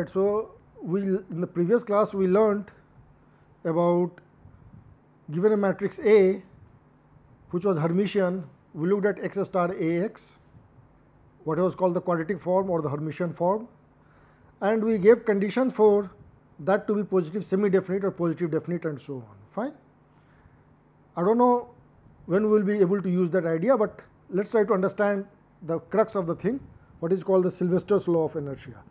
right. So, in the previous class we learned about, given a matrix A which was Hermitian, we looked at x star A x, what was called the quadratic form or the Hermitian form, and we gave conditions for that to be positive semi-definite or positive definite and so on. Fine. I do not know when we will be able to use that idea, but let us try to understand the crux of the thing, what is called the Sylvester's law of inertia.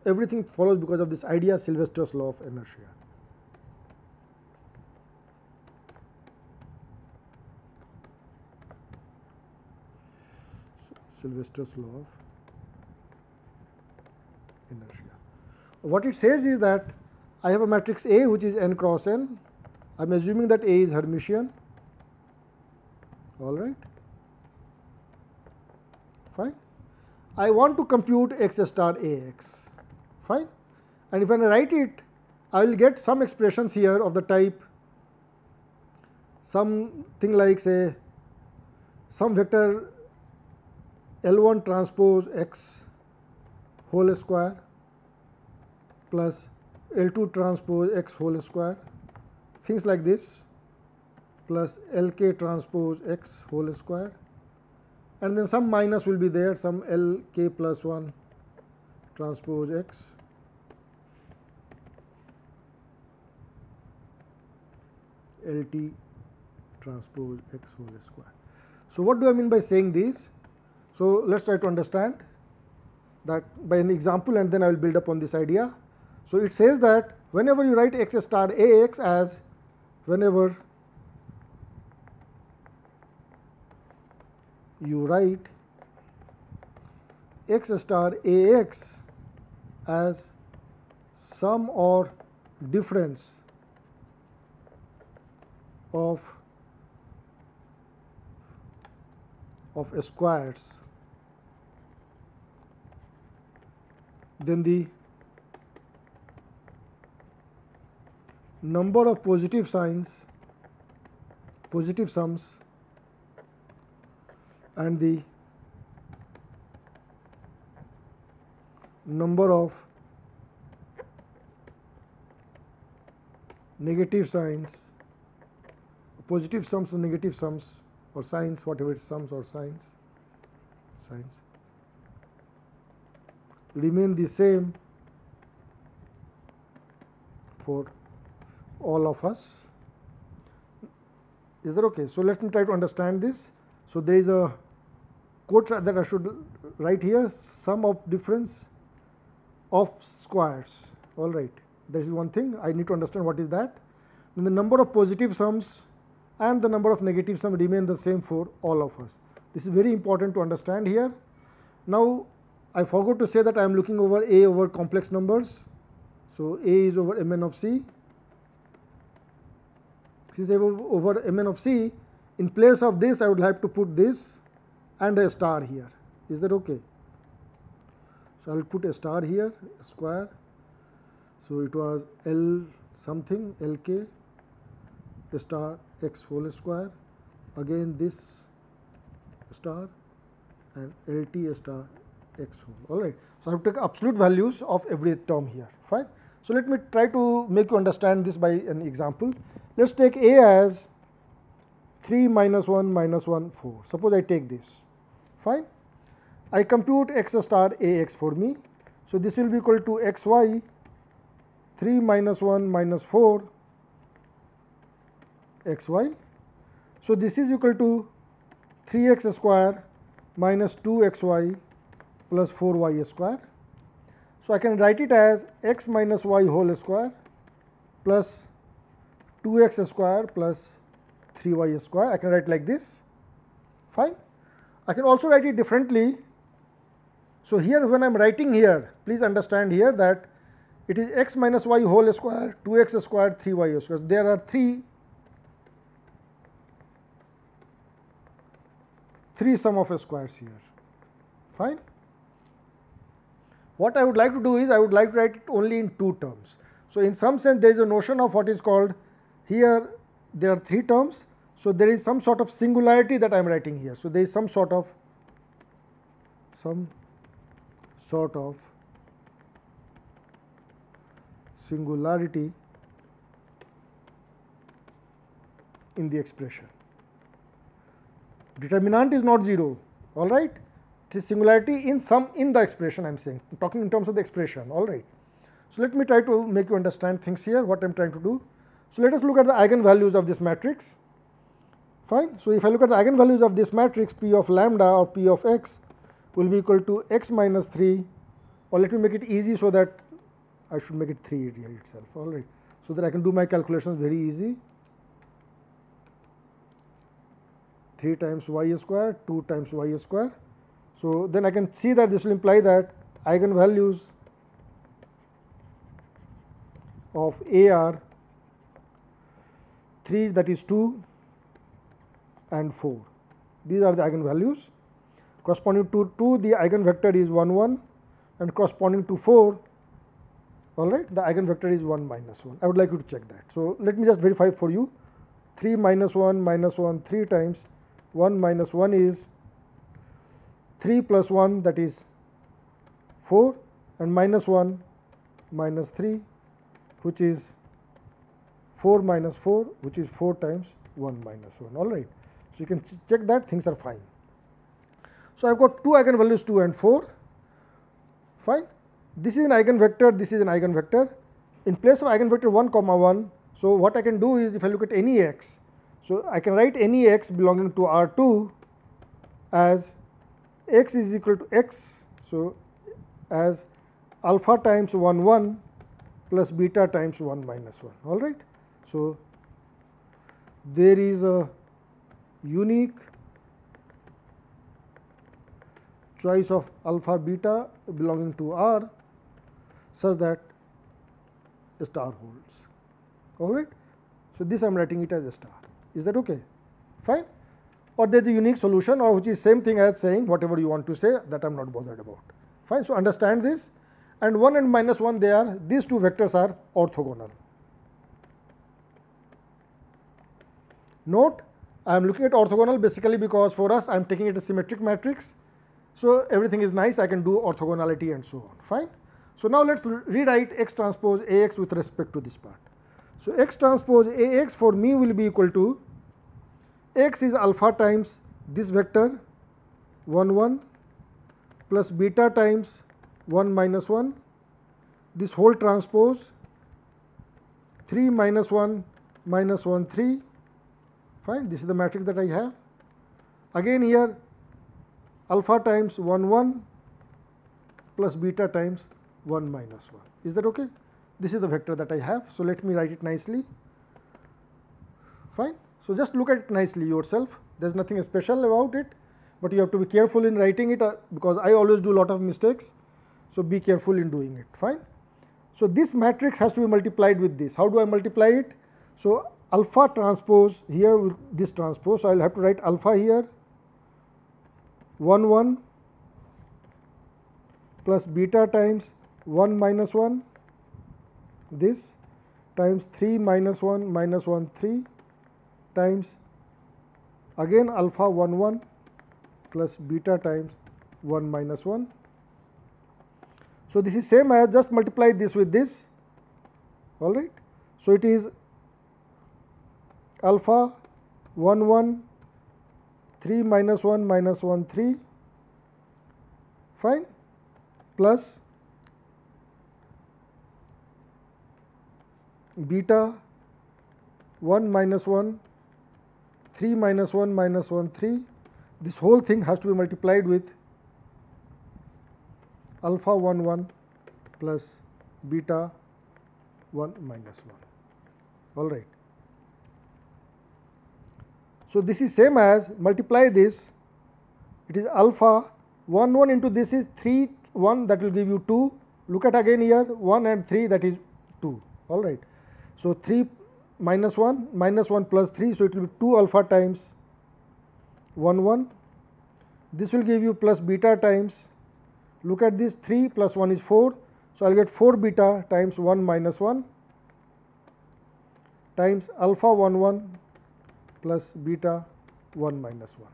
Everything follows because of this idea, Sylvester's law of inertia. Sylvester's law of inertia. What it says is that I have a matrix A which is n cross n. I am assuming that A is Hermitian. All right. Fine. I want to compute x star A x. Fine. And when I write it, I will get some expressions here of the type something like, say, some vector L1 transpose x whole square plus L2 transpose x whole square, things like this, plus Lk transpose x whole square, and then some minus will be there, some Lk plus 1 transpose x, Lt transpose x whole square. So, what do I mean by saying these? So, let us try to understand that by an example, and then I will build up on this idea. So, it says that whenever you write x star A x as, whenever you write x star A x as sum or difference of squares, then the number of positive signs, positive sums, and the number of negative signs, positive sums or negative sums or signs, whatever it is, sums or signs remain the same for all of us. Is that okay? So, let me try to understand this. So, there is a quote that I should write here, sum of difference of squares. All right, that is one thing I need to understand what is that. Then the number of positive sums and the number of negative sums remain the same for all of us. This is very important to understand here. Now, I forgot to say that I am looking over A over complex numbers. So, A is over Mn of C. Since I have over Mn of C, in place of this I would like to put this and a star here. Is that okay? So, I will put a star here, a square. So, it was L something, Lk star x whole square, again this star and Lt star x whole. All right. So, I have to take absolute values of every term here. Fine. So, let me try to make you understand this by an example. Let us take A as 3 minus 1 minus 1 4. Suppose I take this. Fine. I compute x star A x for me. So, this will be equal to x y 3 minus 1 minus 4 x y. So, this is equal to 3x square minus 2xy plus 4y square. So, I can write it as x minus y whole square plus 2x square plus 3y square. I can write like this. Fine. I can also write it differently. So, here when I am writing here, please understand here that it is x minus y whole square, 2x square, 3y square. There are three sum of squares here. Fine. What I would like to do is I would like to write it only in two terms. So, in some sense there is a notion of what is called, here there are three terms. So, there is some sort of singularity that I am writing here. So, there is some sort of singularity in the expression. Determinant is not 0, all right. It is singularity in the expression I am saying, I'm talking in terms of the expression, all right. So, let me try to make you understand things here, what I am trying to do. So, let us look at the eigenvalues of this matrix, fine. So, if I look at the eigenvalues of this matrix, P of lambda or P of x will be equal to x minus 3, or let me make it easy so that I should make it 3 here itself, all right. So, that I can do my calculations very easy. 3 times y square, 2 times y square. So, then I can see that this will imply that eigenvalues of A are 3, that is 2 and 4. These are the eigenvalues. Corresponding to 2, the eigenvector is 1 1, and corresponding to 4, all right, the eigenvector is 1 minus 1. I would like you to check that. So, let me just verify for you. 3 minus 1 3 times 1 minus 1 is 3 plus 1, that is 4, and minus 1 minus 3, which is 4 minus 4, which is 4 times 1 minus 1, all right. So, you can check that things are fine. So, I have got two eigenvalues 2 and 4, fine. This is an eigenvector, this is an eigenvector. In place of eigenvector 1 comma 1, so what I can do is, if I look at any x, so I can write any x belonging to R2 as x is equal to x, so as alpha times 1 1 plus beta times 1 minus 1, all right. So, there is a unique choice of alpha beta belonging to R such that a star holds, all right. So, this I am writing it as a star. Is that okay? Fine. Or there is a unique solution, or which is same thing as saying whatever you want to say, that I am not bothered about. Fine. So, understand this, and 1 and minus 1, they are, these two vectors are orthogonal. Note, I am looking at orthogonal basically because for us I am taking it as symmetric matrix. So, everything is nice, I can do orthogonality and so on, fine. So, now let us rewrite x transpose A x with respect to this part. So, x transpose A x for me will be equal to x is alpha times this vector 1 1 plus beta times 1 minus 1, this whole transpose 3 minus 1 minus 1 3, fine. This is the matrix that I have. Again here alpha times 1 1 plus beta times 1 minus 1. Is that okay? This is the vector that I have. So, let me write it nicely, fine. So, just look at it nicely yourself, there is nothing special about it, but you have to be careful in writing it because I always do a lot of mistakes. So, be careful in doing it, fine. So, this matrix has to be multiplied with this. How do I multiply it? So, alpha transpose here with this transpose. So, I will have to write alpha here 1 1 plus beta times 1 minus 1, this times 3 minus 1 minus 1 3 times again alpha 1 1 plus beta times 1 minus 1. So, this is same as just multiply this with this, all right. So, it is alpha 1 1 3 minus 1 minus 1 3, fine, plus beta 1 minus 1 3 minus 1 minus 1 3. This whole thing has to be multiplied with alpha 1 1 plus beta 1 minus 1, all right. So, this is same as multiply this, it is alpha 1 1 into this is 3 1, that will give you 2. Look at again here 1 and 3, that is 2, all right. So, 3 minus 1 plus 3. So, it will be 2 alpha times 1 1. This will give you plus beta times, look at this, 3 plus 1 is 4. So, I will get 4 beta times 1 minus 1 times alpha 1 1 plus beta 1 minus 1.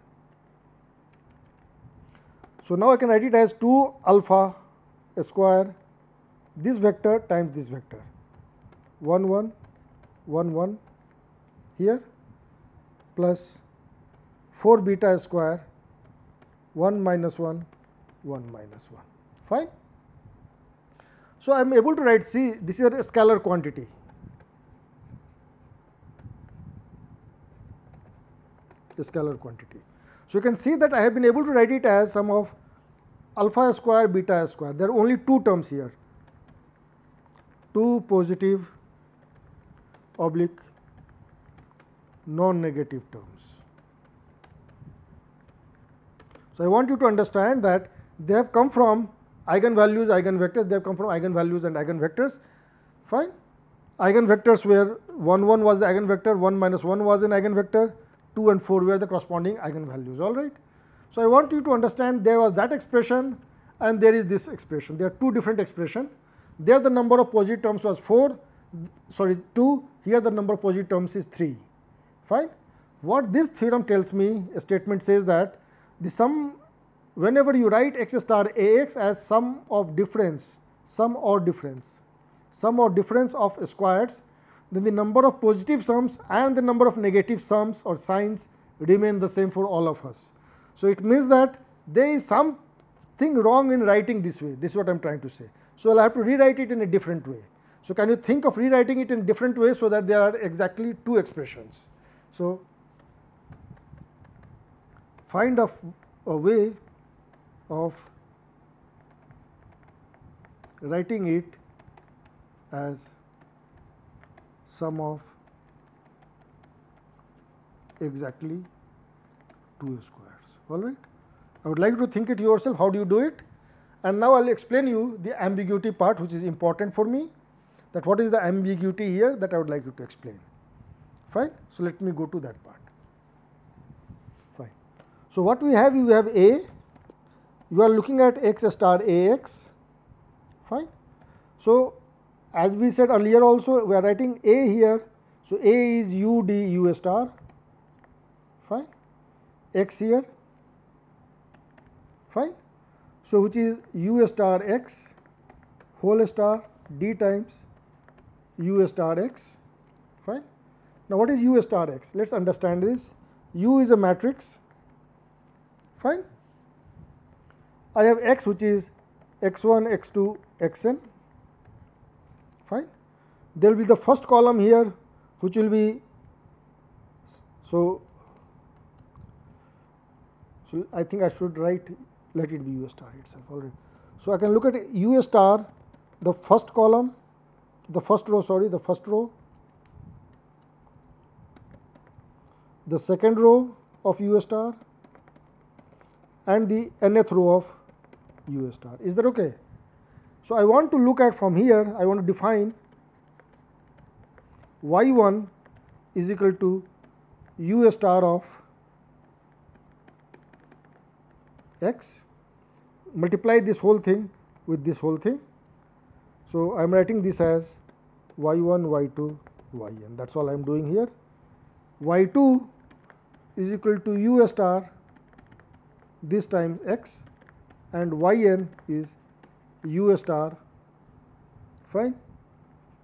So, now I can write it as 2 alpha square this vector times this vector. 1 1 1 1 here plus 4 beta square 1 minus 1 1 minus 1. Fine. So, I am able to write, see, this is a scalar quantity. A scalar quantity. So, you can see that I have been able to write it as sum of alpha square beta square. There are only two terms here, two positive oblique non-negative terms. So, I want you to understand that they have come from eigenvalues, eigenvectors, they have come from eigenvalues and eigenvectors. Fine. Eigenvectors were 1 1 was the eigenvector, 1 minus 1 was an eigenvector, 2 and 4 were the corresponding eigenvalues. All right. So, I want you to understand there was that expression and there is this expression. There are two different expressions. There the number of positive terms was 2. Here the number of positive terms is 3. Fine. What this theorem tells me, a statement says that the sum, whenever you write x star ax as sum or difference of squares, then the number of positive sums and the number of negative sums or signs remain the same for all of us. So, it means that there is something wrong in writing this way. This is what I am trying to say. So, I will have to rewrite it in a different way. So, can you think of rewriting it in a different way so that there are exactly two expressions. So, find a way of writing it as sum of exactly two squares. All right. I would like you to think it yourself. How do you do it? And now I will explain you the ambiguity part, which is important for me. That what is the ambiguity here that I would like you to explain. Fine. So, let me go to that part. Fine. So, what we have, you have A, you are looking at x star Ax. Fine. So, as we said earlier also, we are writing A here. So, A is u d u star. Fine. X here. Fine. So, which is u star x whole star d times u star x. Fine. Now, what is u star x? Let us understand this. U is a matrix. Fine. I have x which is x1, x2, xn. Fine. There will be the first column here which will be, so I think I should write, let it be u star itself. All right. So, I can look at u star, the first column, the first row, the second row of u star and the nth row of u star. Is that okay? So, I want to look at from here, I want to define y1 is equal to u star of x, multiply this whole thing with this whole thing. So, I am writing this as y1, y2, yn. That is all I am doing here. y2 is equal to u star this times x and yn is u star, fine,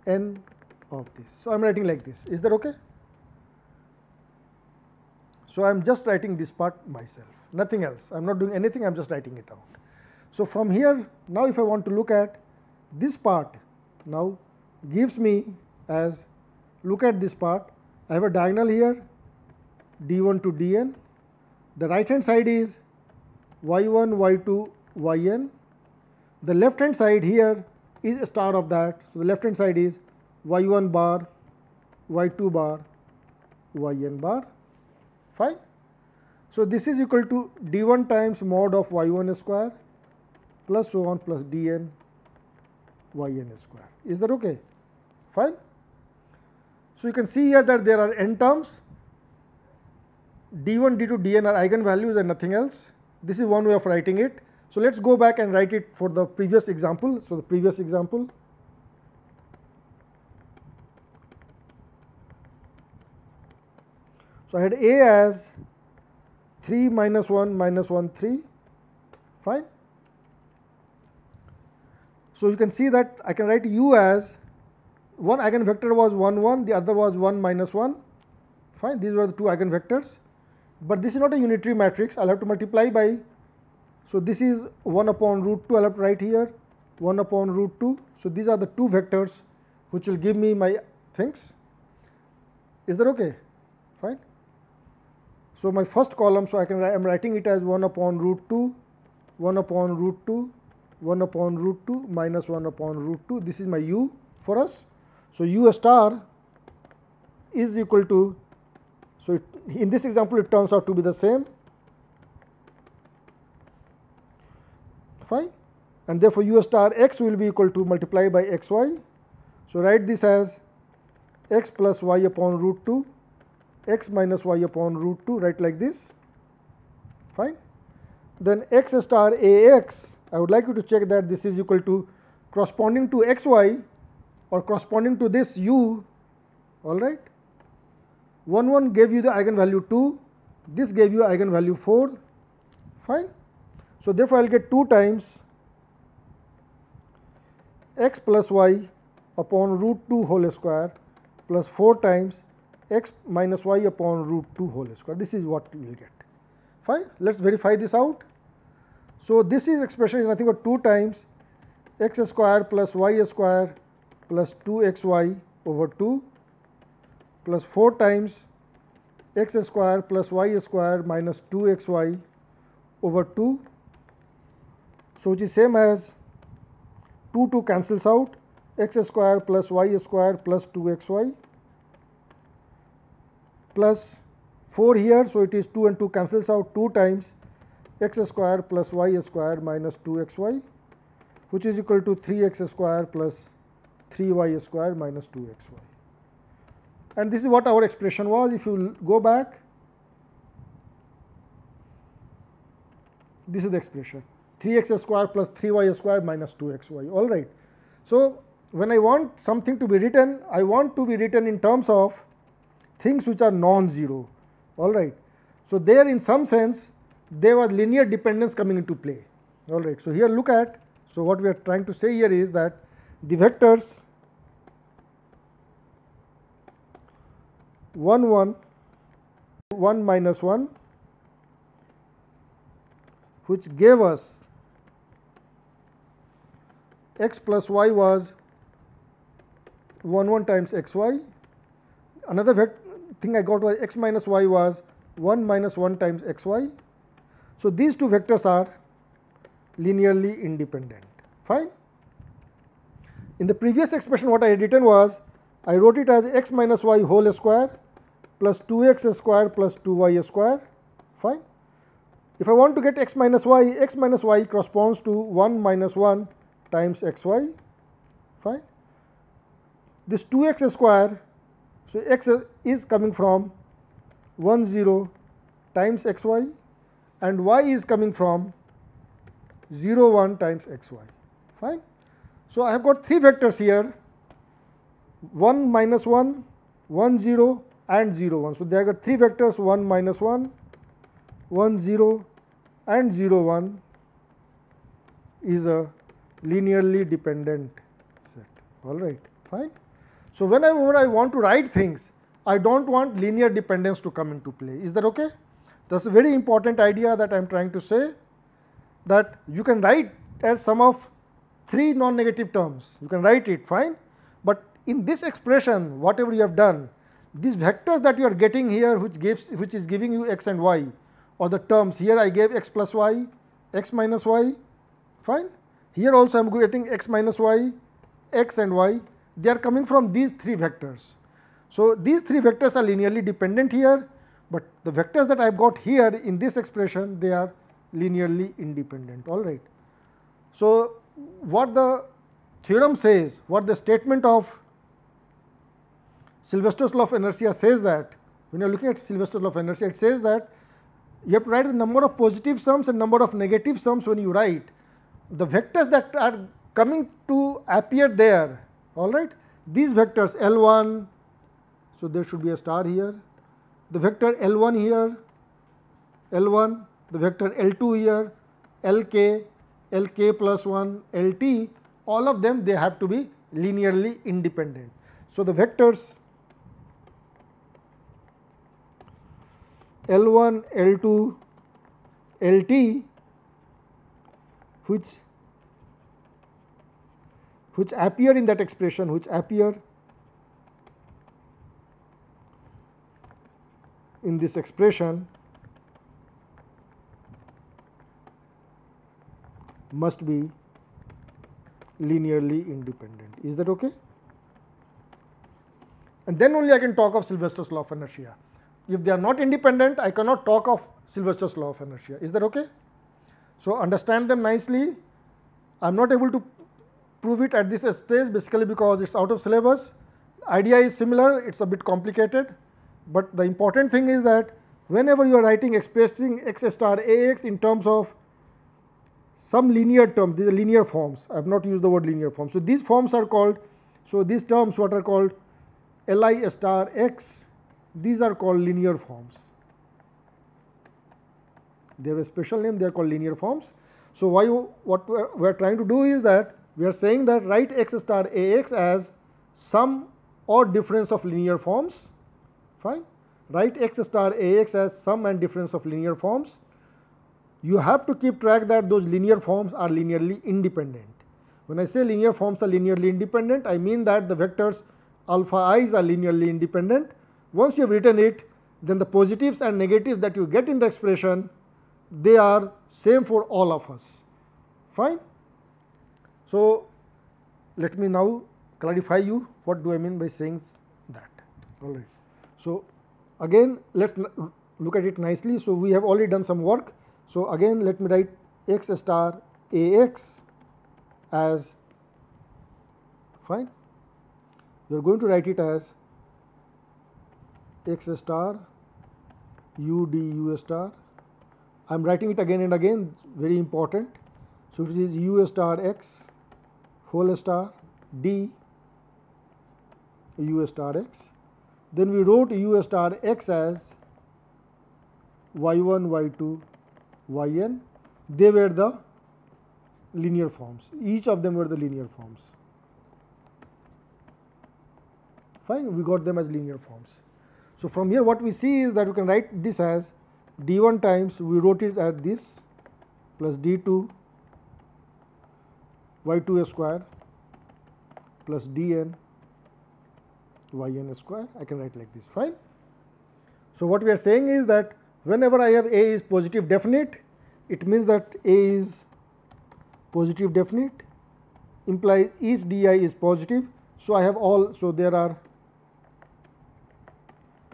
n of this. So, I am writing like this. Is that okay? So, I am just writing this part myself, nothing else. I am not doing anything, I am just writing it out. So, from here now if I want to look at this part, now gives me as, look at this part, I have a diagonal here d1 to dn. The right hand side is y1, y2, yn. The left hand side here is a star of that. So, the left hand side is y1 bar, y2 bar, yn bar. Fine. So, this is equal to d1 times mod of y1 square plus so on plus dn yn square. Is that okay? Fine. So, you can see here that there are n terms, d1, d2, dn are eigenvalues and nothing else. This is one way of writing it. So, let us go back and write it for the previous example. So, the previous example. So, I had A as 3 minus 1 minus 1 3, fine. So, you can see that I can write u as one eigenvector was 1 1, the other was 1 minus 1, fine, these were the two eigenvectors, but this is not a unitary matrix, I will have to multiply by, so this is 1 upon root 2, I will have to write here 1 upon root 2, so these are the two vectors which will give me my things, is that okay, fine. So my first column, so I am writing it as 1 upon root 2, 1 upon root 2, 1 upon root 2 minus 1 upon root 2, this is my u for us. So u star is equal to, so in this example it turns out to be the same, fine, and therefore u star x will be equal to multiply by xy. So write this as x plus y upon root 2, x minus y upon root 2, write like this, fine. Then x star ax, I would like you to check that this is equal to corresponding to xy or corresponding to this u, all right. 1 1 gave you the eigenvalue 2, this gave you eigenvalue 4, fine. So therefore I will get 2 times x plus y upon root 2 whole square plus 4 times x minus y upon root 2 whole square. This is what we will get, fine. Let us verify this out. So this is expression is nothing but 2 times x square plus y square plus 2xy over 2 plus 4 times x square plus y square minus 2xy over 2. So which is same as 2 cancels out, x square plus y square plus 2xy plus 4 here, so it is 2 and 2 cancels out, 2 times x square plus y square minus 2xy, which is equal to 3x square plus 3y square minus 2xy. And this is what our expression was. If you go back, this is the expression 3x square plus 3y square minus 2xy, all right. So when I want something to be written, I want to be written in terms of things which are non-zero, all right. So there in some sense there was linear dependence coming into play, all right. So here look at, so what we are trying to say here is that the vectors 1 1, 1 minus 1, which gave us x plus y was 1 1 times xy. Another thing I got was x minus y was 1 minus 1 times xy. So these two vectors are linearly independent, fine. In the previous expression what I had written was, I wrote it as x minus y whole square plus 2x square plus 2y square, fine. If I want to get x minus y corresponds to 1 minus 1 times xy, fine. This 2x square, so x is coming from 1 0 times xy and y is coming from 0 1 times xy, fine. So I have got 3 vectors here, 1 minus 1, 1 0 and 0 1. So they have got 3 vectors, 1 minus 1, 1 0 and 0 1 is a linearly dependent set, all right, fine. So whenever I want to write things, I do not want linear dependence to come into play, is that okay? That is a very important idea that I am trying to say, that you can write as sum of 3 non-negative terms, you can write it, fine, but in this expression whatever you have done, these vectors that you are getting here which is giving you x and y, or the terms here I gave x plus y, x minus y, fine. Here also I am getting x minus y, x and y, they are coming from these 3 vectors. So these 3 vectors are linearly dependent here, but the vectors that I have got here in this expression, they are linearly independent, all right. So what the theorem says, what the statement of Sylvester's law of inertia says, that when you are looking at Sylvester's law of inertia, it says that you have to write the number of positive sums and number of negative sums. When you write the vectors that are coming to appear there, all right, these vectors L1, so there should be a star here, the vector L1 here, L1, the vector L2 here, LK, LK plus 1, LT, all of them they have to be linearly independent. So, the vectors L1, L2, Lt which appear in that expression, which appear in this expression must be linearly independent. Is that okay? And then only I can talk of Sylvester's law of inertia. If they are not independent, I cannot talk of Sylvester's law of inertia. Is that okay? So, understand them nicely. I am not able to prove it at this stage, basically because it is out of syllabus. Idea is similar, it is a bit complicated, but the important thing is that whenever you are writing expressing x star Ax in terms of some linear term, these are linear forms. I have not used the word linear form. So, these forms are called, so these terms what are called Li star x, these are called linear forms. They have a special name, they are called linear forms. So, what we are trying to do is that we are saying that write x star Ax as sum or difference of linear forms, fine. Write x star Ax as sum and difference of linear forms. You have to keep track that those linear forms are linearly independent. When I say linear forms are linearly independent, I mean that the vectors alpha i's are linearly independent. Once you have written it, then the positives and negatives that you get in the expression, they are same for all of us, fine. So, let me now clarify you what do I mean by saying that, all right. So, again let us look at it nicely. So, we have already done some work. So, again let me write x star Ax as, fine, we are going to write it as x star u d u star. I am writing it again and again, very important. So, it is u star x whole star d u star x. Then we wrote u star x as y1, y2, yn. They were the linear forms. Each of them were the linear forms. Fine, we got them as linear forms. So, from here what we see is that we can write this as d1 times, we wrote it as this, plus d2 y2 square plus dn yn square. I can write like this, fine. So, what we are saying is that whenever I have A is positive definite, it means that A is positive definite, implies each di is positive. So, I have all, so there are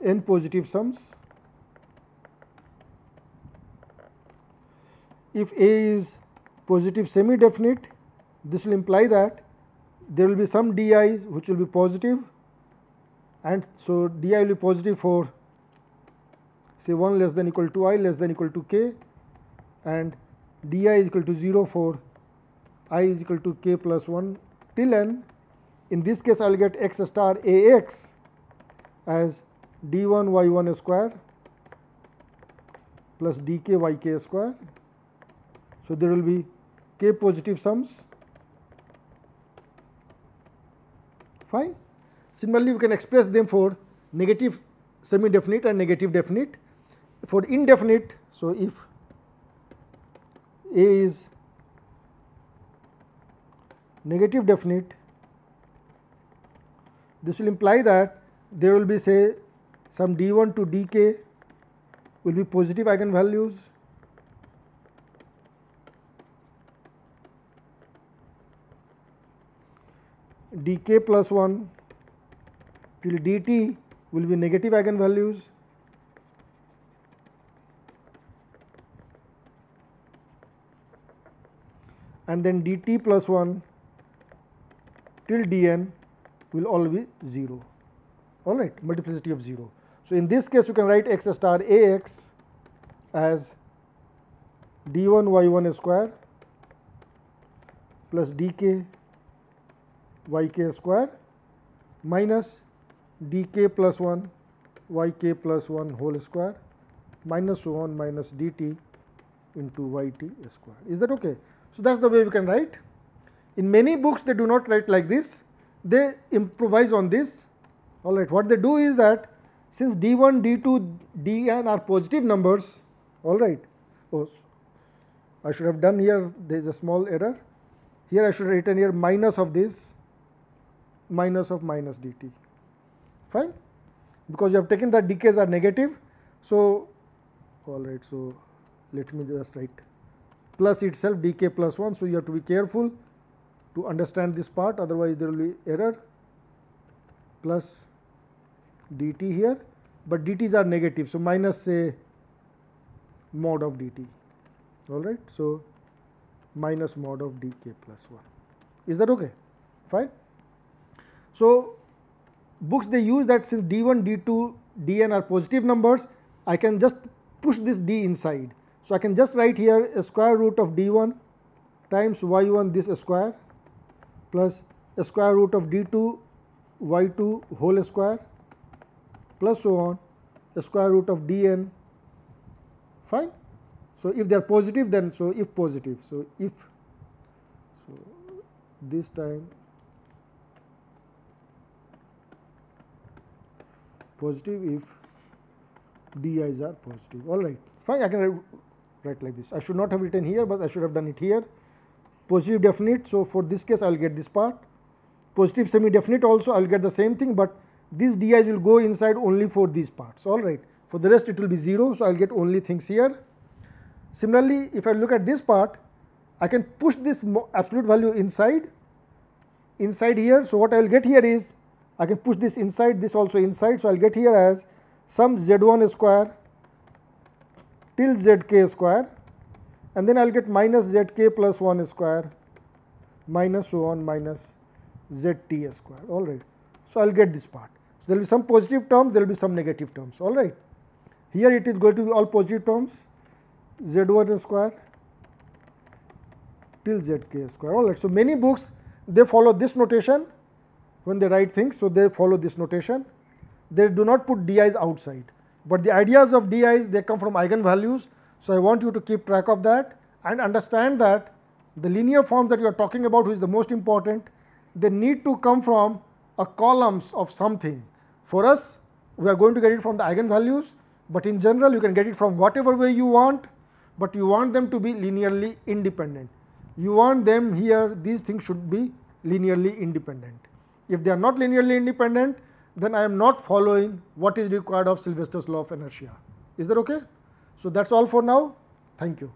n positive sums. If A is positive semi definite, this will imply that there will be some di's which will be positive, and so di will be positive for say 1 less than equal to I less than equal to k, and di is equal to 0 for I is equal to k plus 1 till n. In this case, I will get x star Ax as d1 y1 square plus dk yk square. So, there will be k positive sums, fine. Similarly, we can express them for negative semi definite and negative definite. For indefinite, so if A is negative definite, this will imply that there will be say some d1 to dk will be positive eigenvalues, dk plus 1 till dt will be negative eigenvalues, and then dt plus 1 till dn will all be 0, all right, multiplicity of 0. So, in this case you can write x star Ax as d1 y1 square plus dk yk square minus dk plus 1 yk plus 1 whole square minus so on minus dt into yt square. Is that okay? So, that is the way we can write. In many books they do not write like this, they improvise on this. All right, what they do is that since d1, d2, dn are positive numbers, all right. Oh, I should have done here, there is a small error. Here I should have written here minus of this, minus of minus dt. Fine, because you have taken that decays are negative. So, all right, so let me just write plus itself dk plus 1. So, you have to be careful to understand this part, otherwise there will be error, plus dt here, but dt's are negative. So, minus say mod of dt, all right. So, minus mod of dk plus 1. Is that okay? Fine. So, books they use that since d1, d2, dn are positive numbers, I can just push this d inside. So, I can just write here a square root of d1 times y1 this square plus a square root of d2 y2 whole square plus so on a square root of dn. Fine. So, if they are positive, then so if positive, so if so this time positive if di's are positive. All right, fine. I can write like this. I should not have written here, but I should have done it here. Positive definite. So, for this case I will get this part. Positive semi definite also I will get the same thing, but these di's will go inside only for these parts. All right. For the rest it will be 0. So, I will get only things here. Similarly, if I look at this part, I can push this absolute value inside here. So, what I will get here is I can push this inside, this also inside. So, I will get here as sum z1 square till zk square, and then I will get minus zk plus 1 square minus so on minus zt square. All right. So, I will get this part. So, there will be some positive terms, there will be some negative terms. All right. Here it is going to be all positive terms, z1 square till zk square. All right. So, many books they follow this notation when they write things. So, they follow this notation. They do not put di's outside, but the ideas of di's they come from eigenvalues. So, I want you to keep track of that and understand that the linear forms that you are talking about, which is the most important, they need to come from a columns of something. For us, we are going to get it from the eigenvalues, but in general you can get it from whatever way you want, but you want them to be linearly independent. You want them here, these things should be linearly independent. If they are not linearly independent, then I am not following what is required of Sylvester's law of inertia. Is that okay? So, that is all for now. Thank you.